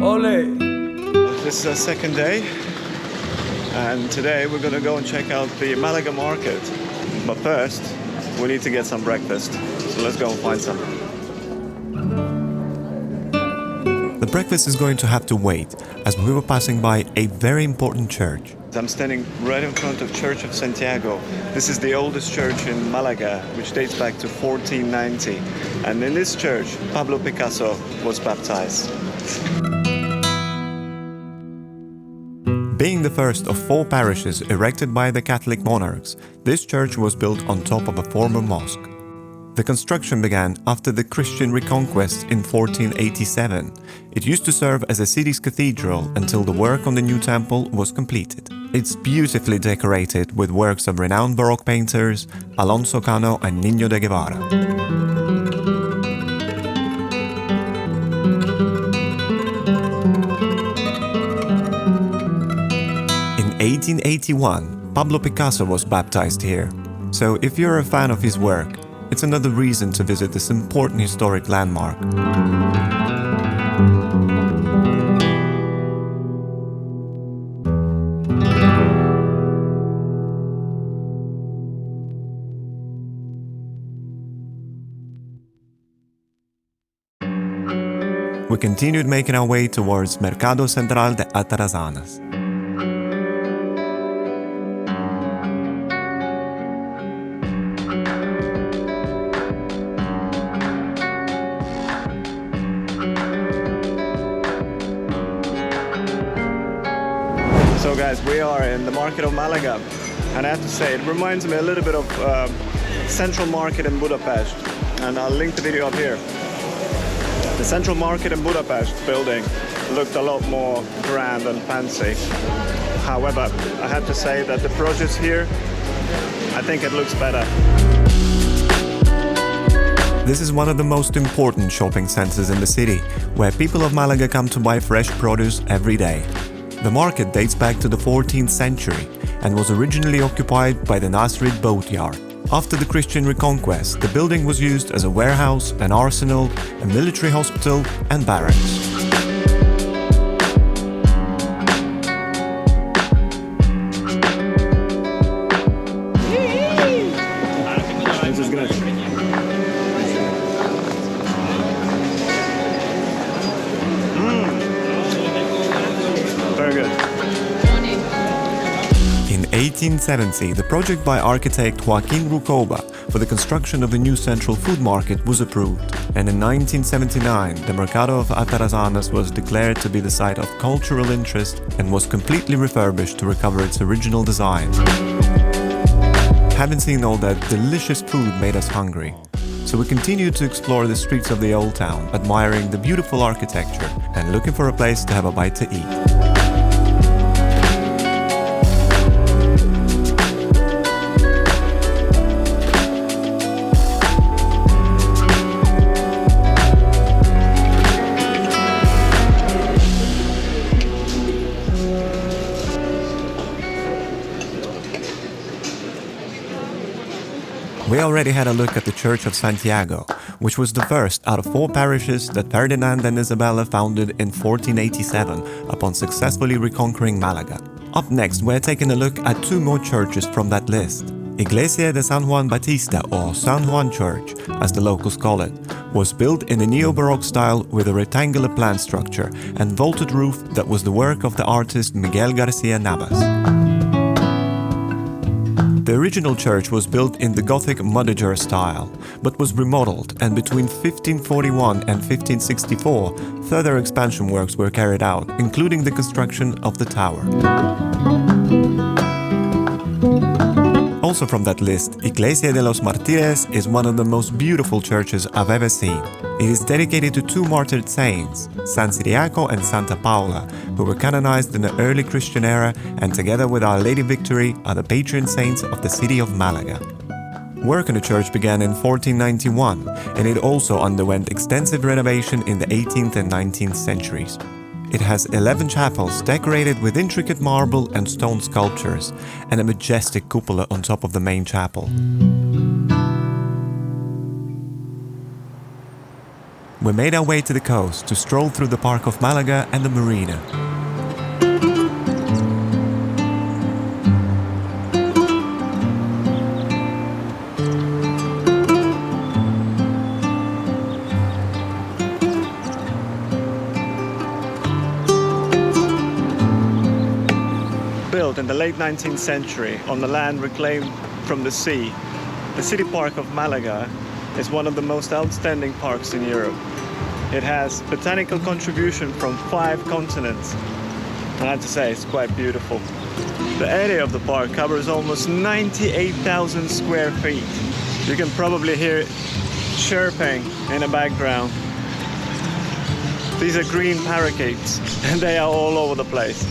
Ole! This is our second day, and today we're going to go and check out the Malaga market. But first, we need to get some breakfast, so let's go and find some. The breakfast is going to have to wait, as we were passing by a very important church. I'm standing right in front of Church of Santiago. This is the oldest church in Malaga, which dates back to 1490. And in this church, Pablo Picasso was baptized. Being the first of 4 parishes erected by the Catholic monarchs, this church was built on top of a former mosque. The construction began after the Christian reconquest in 1487. It used to serve as a city's cathedral until the work on the new temple was completed. It's beautifully decorated with works of renowned Baroque painters Alonso Cano and Niño de Guevara. In 1881, Pablo Picasso was baptized here. So if you're a fan of his work, it's another reason to visit this important historic landmark. We continued making our way towards Mercado Central de Atarazanas. So guys, we are in the market of Malaga, and I have to say it reminds me a little bit of Central Market in Budapest, and I'll link the video up here. The Central Market in Budapest building looked a lot more grand and fancy. However, I have to say that the produce here, I think it looks better. This is one of the most important shopping centers in the city, where people of Malaga come to buy fresh produce every day. The market dates back to the 14th century and was originally occupied by the Nasrid boat yard. After the Christian reconquest, the building was used as a warehouse, an arsenal, a military hospital and barracks. This is good. Very good. In 1870, the project by architect Joaquin Rucoba for the construction of a new central food market was approved, and in 1979 the Mercado of Atarazanas was declared to be the site of cultural interest and was completely refurbished to recover its original design. Having seen all that delicious food made us hungry, so we continued to explore the streets of the old town, admiring the beautiful architecture and looking for a place to have a bite to eat. We already had a look at the Church of Santiago, which was the first out of 4 parishes that Ferdinand and Isabella founded in 1487 upon successfully reconquering Malaga. Up next, we're taking a look at 2 more churches from that list. Iglesia de San Juan Batista, or San Juan Church, as the locals call it, was built in a neo-Baroque style with a rectangular plan structure and vaulted roof that was the work of the artist Miguel Garcia Navas. The original church was built in the Gothic Montdidier style, but was remodeled, and between 1541 and 1564, further expansion works were carried out, including the construction of the tower. Also from that list, Iglesia de los Martires is one of the most beautiful churches I've ever seen. It is dedicated to 2 martyred saints, San Ciriaco and Santa Paula, who were canonized in the early Christian era and together with Our Lady Victory are the patron saints of the city of Malaga. Work on the church began in 1491, and it also underwent extensive renovation in the 18th and 19th centuries. It has 11 chapels decorated with intricate marble and stone sculptures, and a majestic cupola on top of the main chapel. we made our way to the coast to stroll through the park of Malaga and the marina. Built in the late 19th century on the land reclaimed from the sea, the city park of Malaga is one of the most outstanding parks in Europe. It has botanical contribution from 5 continents, and I have to say it's quite beautiful. The area of the park covers almost 98,000 square feet. You can probably hear chirping in the background. These are green parakeets, and they are all over the place.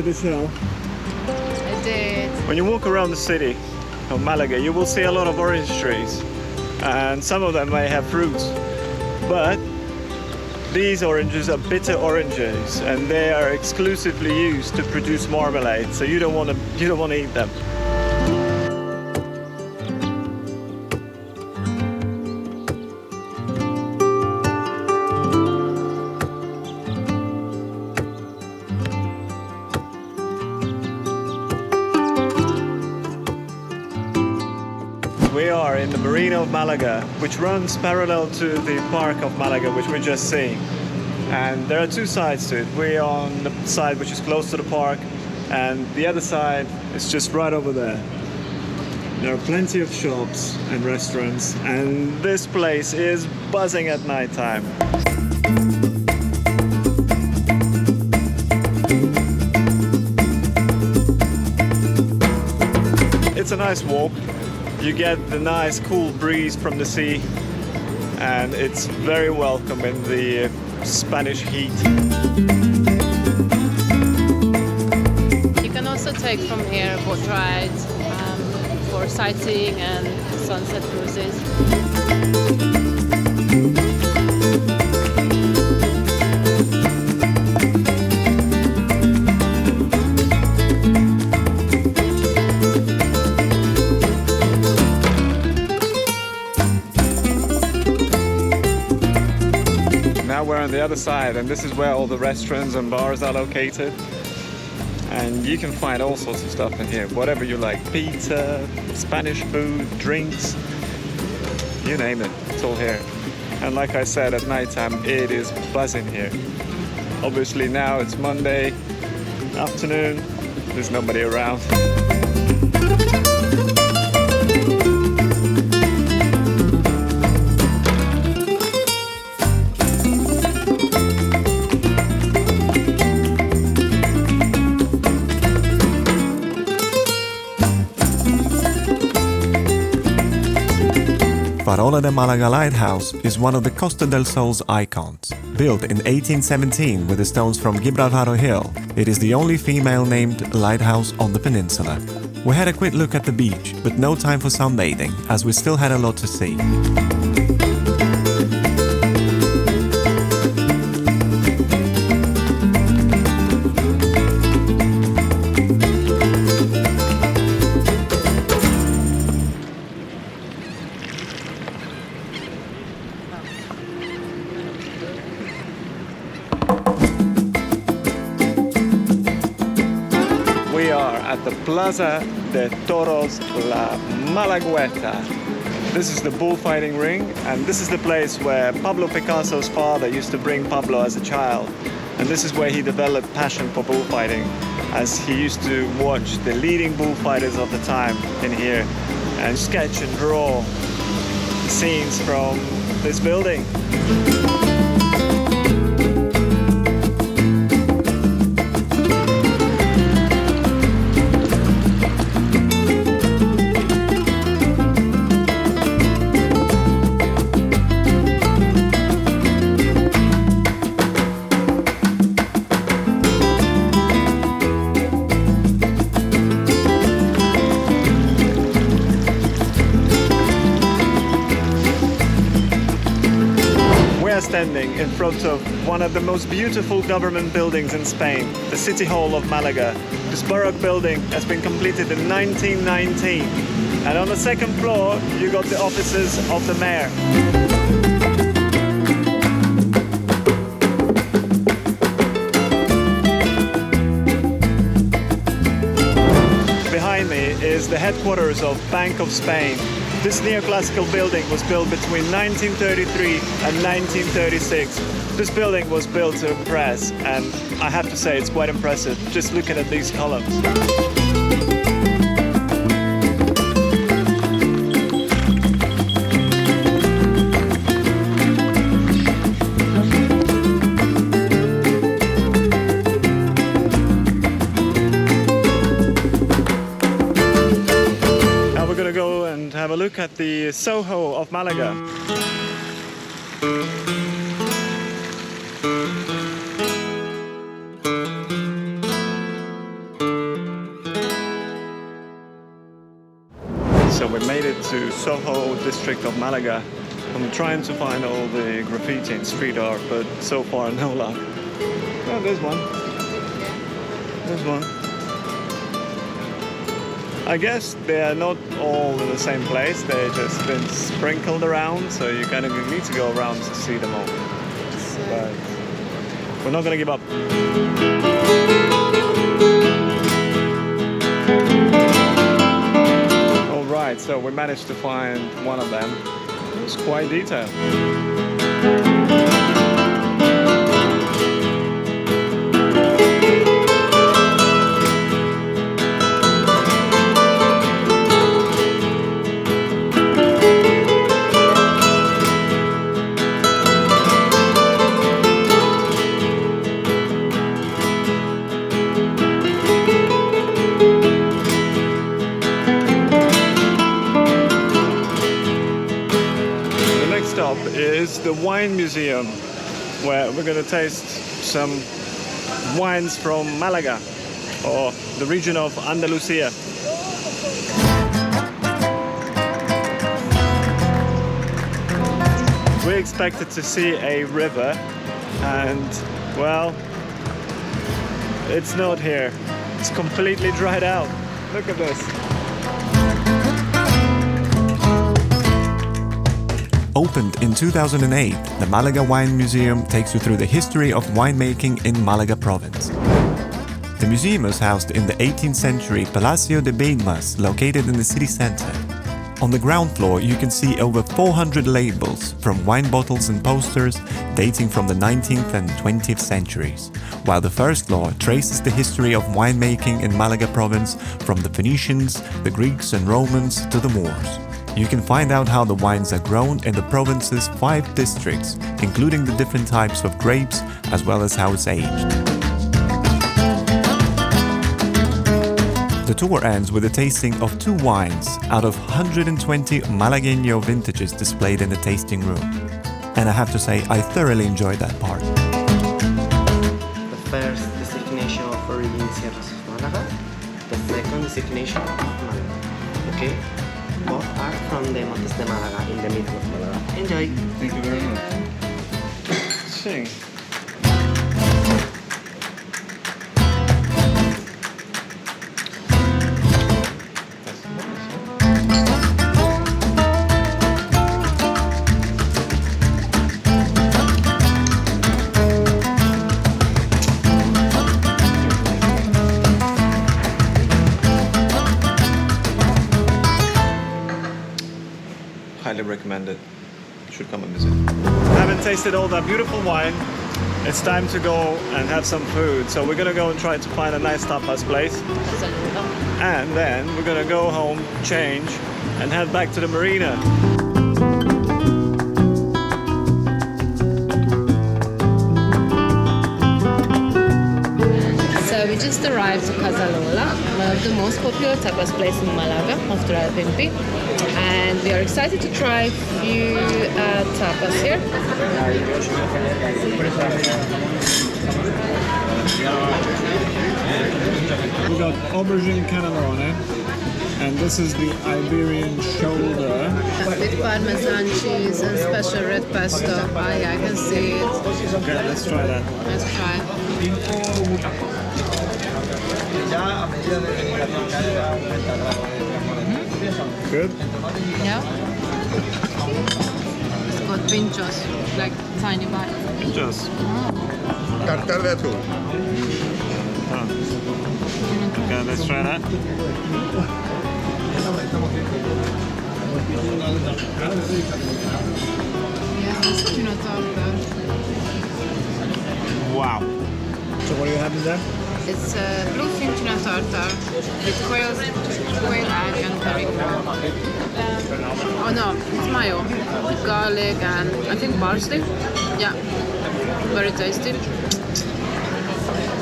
This hill. I did. When you walk around the city of Malaga, you will see a lot of orange trees, and some of them may have fruits, but these oranges are bitter oranges, and they are exclusively used to produce marmalade. So you don't want to eat them. We are in the Marina of Malaga, which runs parallel to the Park of Malaga, which we just seen. And there are 2 sides to it. We are on the side which is close to the park, and the other side is just right over there. There are plenty of shops and restaurants, and this place is buzzing at night time. It's a nice walk. You get the nice cool breeze from the sea, and it's very welcome in the Spanish heat. You can also take from here a boat ride for sightseeing and sunset cruises. Now we're on the other side, and this is where all the restaurants and bars are located. And you can find all sorts of stuff in here, whatever you like. Pizza, Spanish food, drinks, you name it, it's all here. And like I said, at nighttime it is buzzing here. Obviously now it's Monday afternoon, there's nobody around. Farola de Malaga Lighthouse is one of the Costa del Sol's icons. Built in 1817 with the stones from Gibraltar Hill, it is the only female-named lighthouse on the peninsula. We had a quick look at the beach, but no time for sunbathing, as we still had a lot to see. We are at the Plaza de Toros La Malagueta. This is the bullfighting ring, and this is the place where Pablo Picasso's father used to bring Pablo as a child. And this is where he developed passion for bullfighting, as he used to watch the leading bullfighters of the time in here and sketch and draw scenes from this building. Standing in front of one of the most beautiful government buildings in Spain, the City Hall of Malaga. This Baroque building has been completed in 1919, and on the second floor you got the offices of the mayor. Behind me is the headquarters of Bank of Spain. This neoclassical building was built between 1933 and 1936. This building was built to impress, and I have to say it's quite impressive just looking at these columns. Have a look at the Soho of Malaga. So we made it to Soho district of Malaga. I'm trying to find all the graffiti and street art, but so far no luck. Oh, there's one. There's one. I guess they are not all in the same place, they've just been sprinkled around, so you kind of need to go around to see them all. But we're not going to give up. Alright, so we managed to find one of them. It's quite detailed. Is the wine museum, where we're going to taste some wines from Malaga or the region of Andalusia. We expected to see a river, and well, it's not here. It's completely dried out. Look at this. Opened in 2008, the Malaga Wine Museum takes you through the history of winemaking in Malaga province. The museum is housed in the 18th century Palacio de Beimas, located in the city center. On the ground floor you can see over 400 labels from wine bottles and posters dating from the 19th and 20th centuries, while the first floor traces the history of winemaking in Malaga province from the Phoenicians, the Greeks and Romans to the Moors. You can find out how the wines are grown in the province's 5 districts, including the different types of grapes, as well as how it's aged. The tour ends with a tasting of 2 wines out of 120 Malagueño vintages displayed in the tasting room. And I have to say, I thoroughly enjoyed that part. The first destination of origin is Sierras of Malaga, the second destination of Malaga. Okay? Both are from the Montes de Malaga in the middle of Malaga. Enjoy! Thank you very much. Sing. Highly recommended. You should come and visit. Haven't tasted all that beautiful wine. It's time to go and have some food. So we're gonna go and try to find a nice tapas place. And then we're gonna go home, change, and head back to the marina. the most popular tapas place in Malaga after Alpimpi, and we are excited to try a few tapas here. We got aubergine cannelloni, and this is the Iberian shoulder. With parmesan cheese and special red pesto. Ah, yeah, I can see it. Okay, let's try that. Let's try. Good? Yeah. It's got pinchos, like tiny bites. Just. Tartar de atún. Okay, let's try that. Yeah, it's tuna tartar. Wow. So what are you having there? It's bluefin tuna tartar with quail egg and curry. Oh no, it's mayo, garlic and I think parsley. Yeah, very tasty.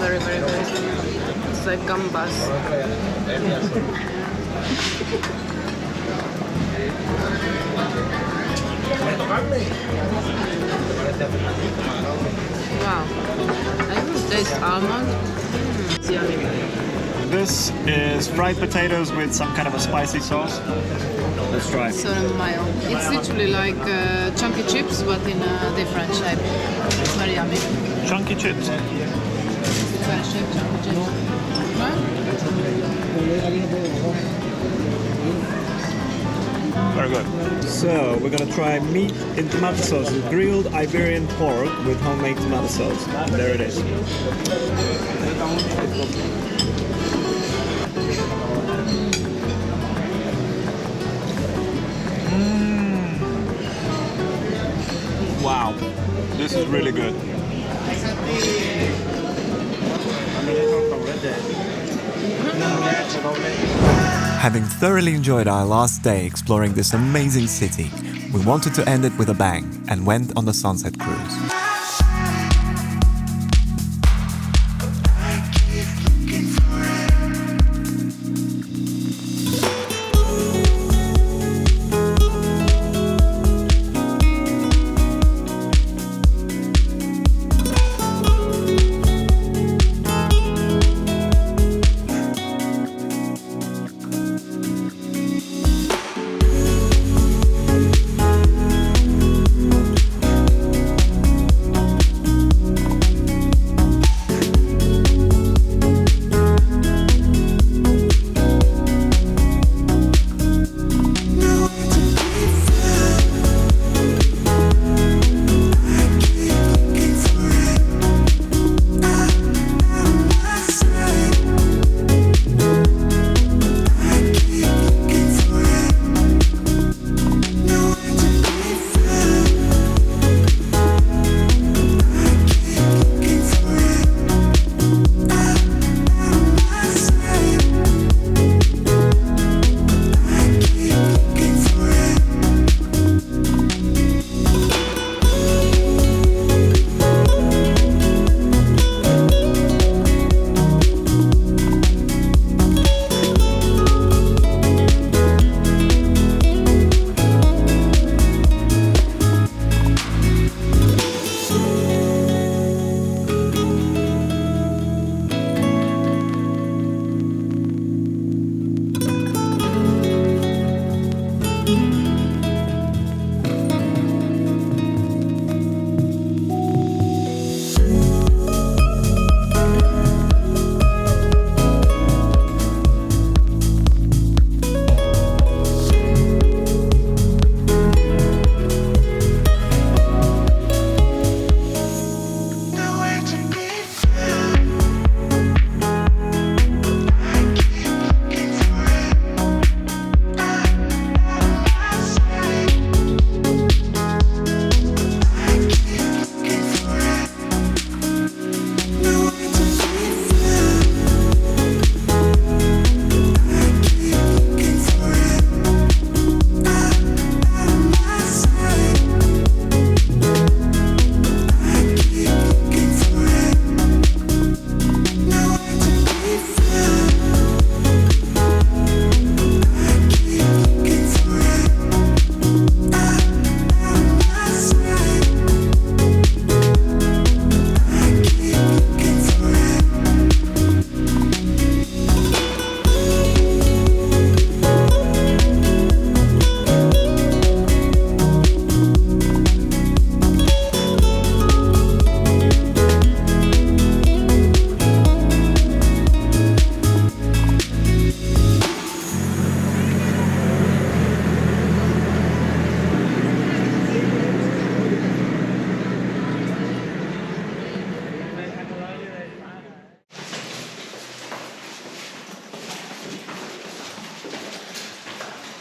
Very, very tasty. It's like gambas. Wow, I can taste almond. It's yummy. This is fried potatoes with some kind of a spicy sauce. Let's try. Sort of mayo. It's literally like chunky chips, but in a different shape. It's very yummy. Chunky chips. Different shape, chunky chips. Right? Very good. So we're gonna try meat in tomato sauce, grilled Iberian pork with homemade tomato sauce. There it is. Wow, this is really good. Having thoroughly enjoyed our last day exploring this amazing city, we wanted to end it with a bang and went on the sunset cruise.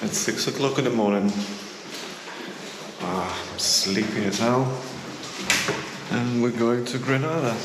It's 6 o'clock in the morning. I'm sleepy as hell. And we're going to Granada.